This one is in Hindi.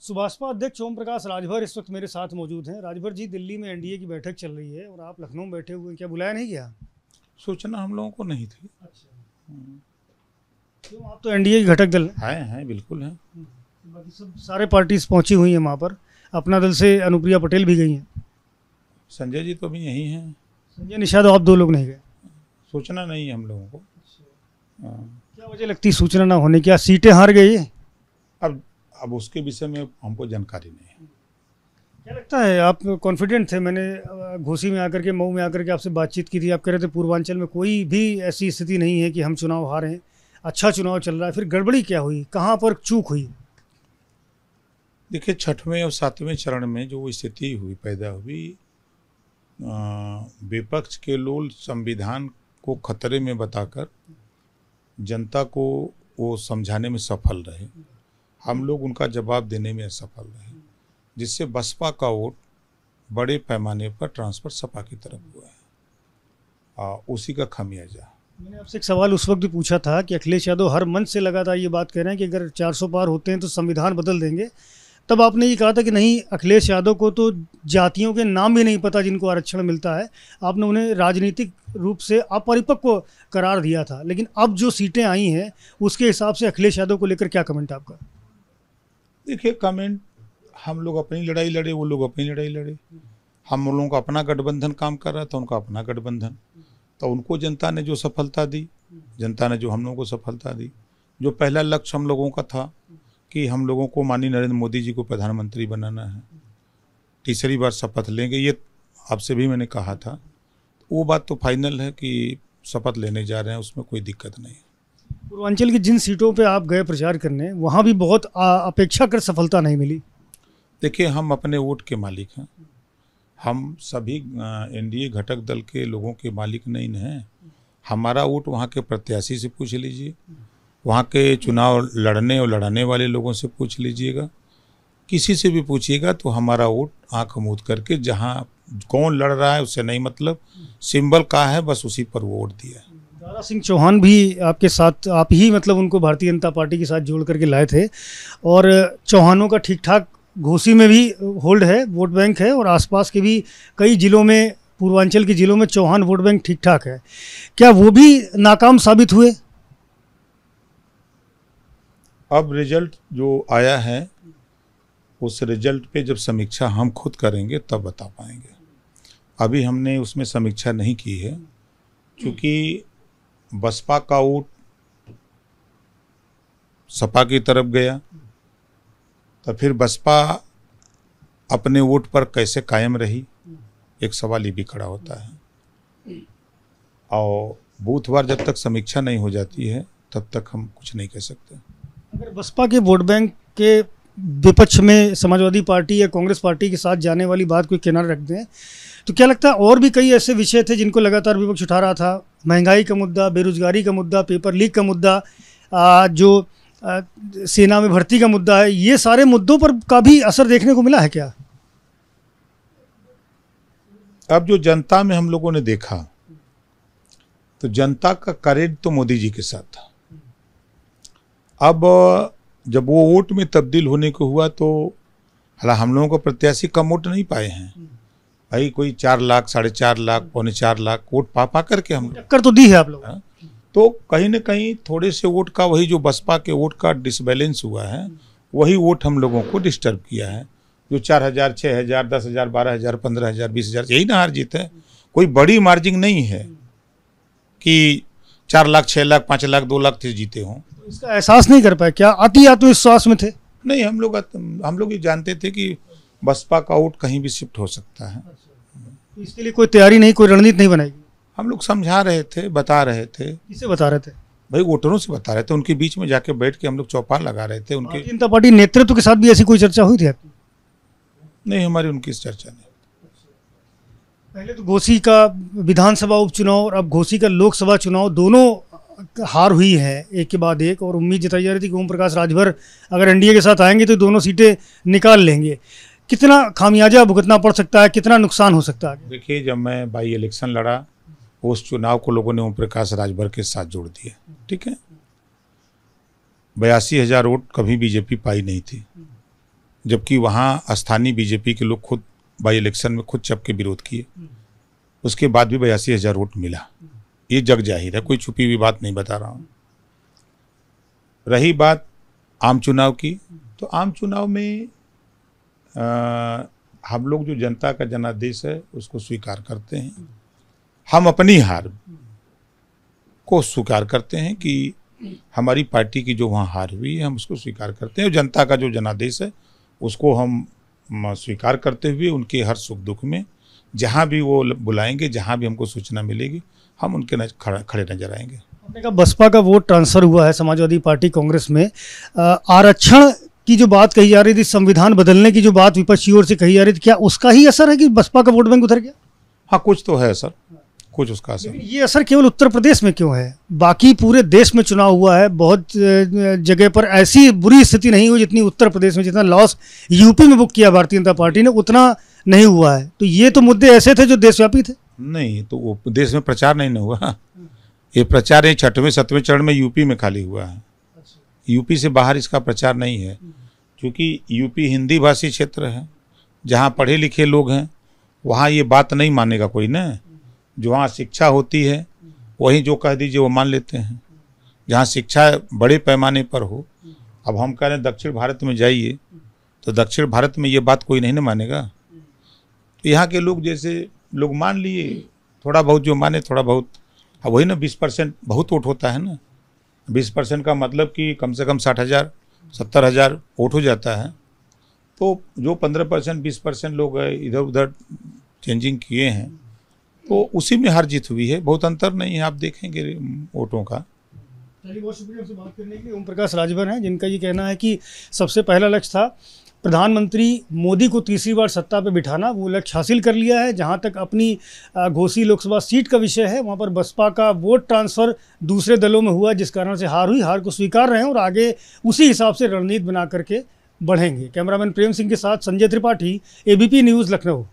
सुभाषपा अध्यक्ष ओम प्रकाश राजभर इस वक्त मेरे साथ मौजूद हैं। राजभर जी, दिल्ली में एनडीए की बैठक चल रही है और आप लखनऊ में बैठे हुए हैं, क्या बुलाया नहीं गया? सूचना हम लोगों को नहीं थी। अच्छा, क्यों? आप तो एनडीए के घटक दल हैं बिल्कुल हैं। बाकी सब सारे पार्टीज पहुंची हुई हैं वहाँ पर। अपना दल से अनुप्रिया पटेल भी गई हैं। संजय जी तो भी यहीं हैं। संजय निषाद, आप 2 लोग नहीं गए? सूचना नहीं है हम लोगों को। क्या वजह लगती है सूचना ना होने? क्या सीटें हार गई है? अब उसके विषय में हमको जानकारी नहीं है। क्या लगता है, आप कॉन्फिडेंट थे? मैंने घोसी में आकर के, मऊ में आकर के आपसे बातचीत की थी। आप कह रहे थे पूर्वांचल में कोई भी ऐसी स्थिति नहीं है कि हम चुनाव हारे हैं, अच्छा चुनाव चल रहा है। फिर गड़बड़ी क्या हुई, कहाँ पर चूक हुई? देखिए, 6वें और 7वें चरण में जो स्थिति हुई, पैदा हुई, विपक्ष के लोग संविधान को खतरे में बताकर जनता को वो समझाने में सफल रहे। हम लोग उनका जवाब देने में असफल रहे, जिससे बसपा का वोट बड़े पैमाने पर ट्रांसफर सपा की तरफ हुआ है। उसी का खामियाजा। मैंने आपसे एक सवाल उस वक्त भी पूछा था कि अखिलेश यादव हर मंच से लगातार ये बात कह रहे हैं कि अगर 400 पार होते हैं तो संविधान बदल देंगे। तब आपने ये कहा था कि नहीं, अखिलेश यादव को तो जातियों के नाम भी नहीं पता जिनको आरक्षण मिलता है। आपने उन्हें राजनीतिक रूप से अपरिपक्व करार दिया था। लेकिन अब जो सीटें आई हैं उसके हिसाब से अखिलेश यादव को लेकर क्या कमेंट आपका? देखिए, कमेंट, हम लोग अपनी लड़ाई लड़े, वो लोग अपनी लड़ाई लड़े। हम लोगों का अपना गठबंधन काम कर रहा था, उनका अपना गठबंधन। तो उनको जनता ने जो सफलता दी, जनता ने जो हम लोगों को सफलता दी, जो पहला लक्ष्य हम लोगों का था कि हम लोगों को माननीय नरेंद्र मोदी जी को प्रधानमंत्री बनाना है, तीसरी बार शपथ लेंगे, ये आपसे भी मैंने कहा था। वो बात तो फाइनल है कि शपथ लेने जा रहे हैं, उसमें कोई दिक्कत नहीं। पूर्वांचल की जिन सीटों पे आप गए प्रचार करने, वहाँ भी बहुत अपेक्षाकृत सफलता नहीं मिली। देखिए, हम अपने वोट के मालिक हैं। हम सभी एनडीए घटक दल के लोगों के मालिक नहीं हैं। हमारा वोट वहाँ के प्रत्याशी से पूछ लीजिए, वहाँ के चुनाव लड़ने और लड़ाने वाले लोगों से पूछ लीजिएगा, किसी से भी पूछिएगा तो हमारा वोट आँख मूंद करके, जहाँ कौन लड़ रहा है उससे नहीं मतलब, सिंबल का है बस उसी पर वोट दिया। दारा सिंह चौहान भी आपके साथ, आप ही मतलब उनको भारतीय जनता पार्टी के साथ जोड़ करके लाए थे। और चौहानों का ठीक ठाक घोसी में भी होल्ड है, वोट बैंक है, और आसपास के भी कई जिलों में, पूर्वांचल के जिलों में चौहान वोट बैंक ठीक ठाक है। क्या वो भी नाकाम साबित हुए? अब रिजल्ट जो आया है, उस रिजल्ट पे जब समीक्षा हम खुद करेंगे तब बता पाएंगे। अभी हमने उसमें समीक्षा नहीं की है, क्योंकि बसपा का वोट सपा की तरफ गया, तो फिर बसपा अपने वोट पर कैसे कायम रही, एक सवाल ये भी खड़ा होता है। और बूथवार जब तक समीक्षा नहीं हो जाती है तब तक हम कुछ नहीं कह सकते। अगर बसपा के वोट बैंक के विपक्ष में समाजवादी पार्टी या कांग्रेस पार्टी के साथ जाने वाली बात कोई किनारे रख दें, तो क्या लगता है और भी कई ऐसे विषय थे जिनको लगातार विपक्ष उठा रहा था? महंगाई का मुद्दा, बेरोजगारी का मुद्दा, पेपर लीक का मुद्दा, जो सेना में भर्ती का मुद्दा है, ये सारे मुद्दों पर का भी असर देखने को मिला है क्या? अब जो जनता में हम लोगों ने देखा, तो जनता का क्रेडिट तो मोदी जी के साथ था। अब जब वो वोट में तब्दील होने को हुआ, तो हालांकि हम लोगों को प्रत्याशी कम वोट नहीं पाए हैं भाई, कोई 4 लाख, 4.5 लाख, 4.25 लाख वोट पा करके हम टक्कर तो दी है आप लोग। तो कहीं न कहीं थोड़े से वोट का, वही जो बसपा के वोट का डिसबैलेंस हुआ है, वही वोट हम लोगों को डिस्टर्ब किया है। जो 4,000, 6,000, 10,000, 12,000, 15,000, 20,000, यही ना हार जीत है। कोई बड़ी मार्जिन नहीं है कि 4 लाख, 6 लाख, 5 लाख, 2 लाख से जीते हों। इसका एहसास नहीं कर पाए क्या? आत्मविश्वास में थे? नहीं, हम लोग ये जानते थे कि बसपा का वोट कहीं भी शिफ्ट हो सकता है। इसके लिए कोई तैयारी नहीं, कोई रणनीति नहीं बनाई? हम लोग समझा रहे थे, बता रहे थे। किसे बता रहे थे? भाई, वोटरों से बता रहे थे, उनके बीच में जाके बैठ के हम लोग चौपाल लगा रहे थे। उनके भारतीय जनता पार्टी नेतृत्व के साथ भी ऐसी कोई चर्चा हुई थी आपकी? नहीं, हमारी उनकी चर्चा नहीं। पहले तो घोसी का विधानसभा उपचुनाव और अब घोसी का लोकसभा चुनाव, दोनों हार हुई है एक के बाद एक, और उम्मीद जताई जा रही थी कि ओम प्रकाश राजभर अगर एनडीए के साथ आएंगे तो दोनों सीटें निकाल लेंगे। कितना खामियाजा भुगतना पड़ सकता है, कितना नुकसान हो सकता है? देखिए, जब मैं बाई इलेक्शन लड़ा, उस चुनाव को लोगों ने ओम प्रकाश राजभर के साथ जोड़ दिया, ठीक है। 82,000 वोट कभी बीजेपी पाई नहीं थी। जबकि वहाँ स्थानीय बीजेपी के लोग खुद बाई इलेक्शन में खुद चप के विरोध किए, उसके बाद भी 82,000 वोट मिला। ये जग जाहिर है, कोई छुपी हुई बात नहीं बता रहा हूँ। रही बात आम चुनाव की, तो आम चुनाव में हम लोग जो जनता का जनादेश है उसको स्वीकार करते हैं। हम अपनी हार को स्वीकार करते हैं कि हमारी पार्टी की जो वहाँ हार हुई है हम उसको स्वीकार करते हैं, और जनता का जो जनादेश है उसको हम स्वीकार करते हुए उनके हर सुख दुख में जहाँ भी वो बुलाएंगे, जहाँ भी हमको सूचना मिलेगी, हम उनके खड़े नजर आएंगे। आपने कहा बसपा का वोट ट्रांसफर हुआ है समाजवादी पार्टी कांग्रेस में, आरक्षण की जो बात कही जा रही थी, संविधान बदलने की जो बात विपक्ष की ओर से कही जा रही थी, क्या उसका ही असर है कि बसपा का वोट बैंक उधर गया? हाँ, कुछ तो है सर, कुछ उसका असर। ये असर केवल उत्तर प्रदेश में क्यों है? बाकी पूरे देश में चुनाव हुआ है, बहुत जगह पर ऐसी बुरी स्थिति नहीं हुई जितनी उत्तर प्रदेश में। जितना लॉस यूपी में बुक किया भारतीय जनता पार्टी ने उतना नहीं हुआ है। तो ये तो मुद्दे ऐसे थे जो देशव्यापी थे। नहीं, तो वो देश में प्रचार नहीं हुआ। ये प्रचार 6वें 7वें चरण में यूपी में खाली हुआ है। यूपी से बाहर इसका प्रचार नहीं है, क्योंकि यूपी हिंदी भाषी क्षेत्र है, जहाँ पढ़े लिखे लोग हैं वहाँ ये बात नहीं मानेगा कोई ना। जो वहाँ शिक्षा होती है वहीं जो कह दीजिए वो मान लेते हैं। जहाँ शिक्षा बड़े पैमाने पर हो, अब हम कह रहे हैं दक्षिण भारत में जाइए तो दक्षिण भारत में ये बात कोई नहीं ना मानेगा। तो यहाँ के लोग जैसे लोग मान लिए, थोड़ा बहुत जो माने थोड़ा बहुत, अब वही ना 20% बहुत वोट होता है ना। 20% का मतलब कि कम से कम 60,000 70,000 वोट हो जाता है। तो जो 15% 20% लोग इधर उधर चेंजिंग किए हैं, तो उसी में हार जीत हुई है, बहुत अंतर नहीं है। आप देखेंगे वोटों का। चलिए, बहुत शुक्रिया हमसे बात करने के लिए। ओम प्रकाश राजभर हैं, जिनका ये कहना है कि सबसे पहला लक्ष्य था प्रधानमंत्री मोदी को तीसरी बार सत्ता पे बिठाना, वो लक्ष्य हासिल कर लिया है। जहां तक अपनी घोसी लोकसभा सीट का विषय है, वहां पर बसपा का वोट ट्रांसफ़र दूसरे दलों में हुआ, जिस कारण से हार हुई। हार को स्वीकार रहे हैं और आगे उसी हिसाब से रणनीति बना करके बढ़ेंगे। कैमरामैन प्रेम सिंह के साथ संजय त्रिपाठी, ABP न्यूज़, लखनऊ।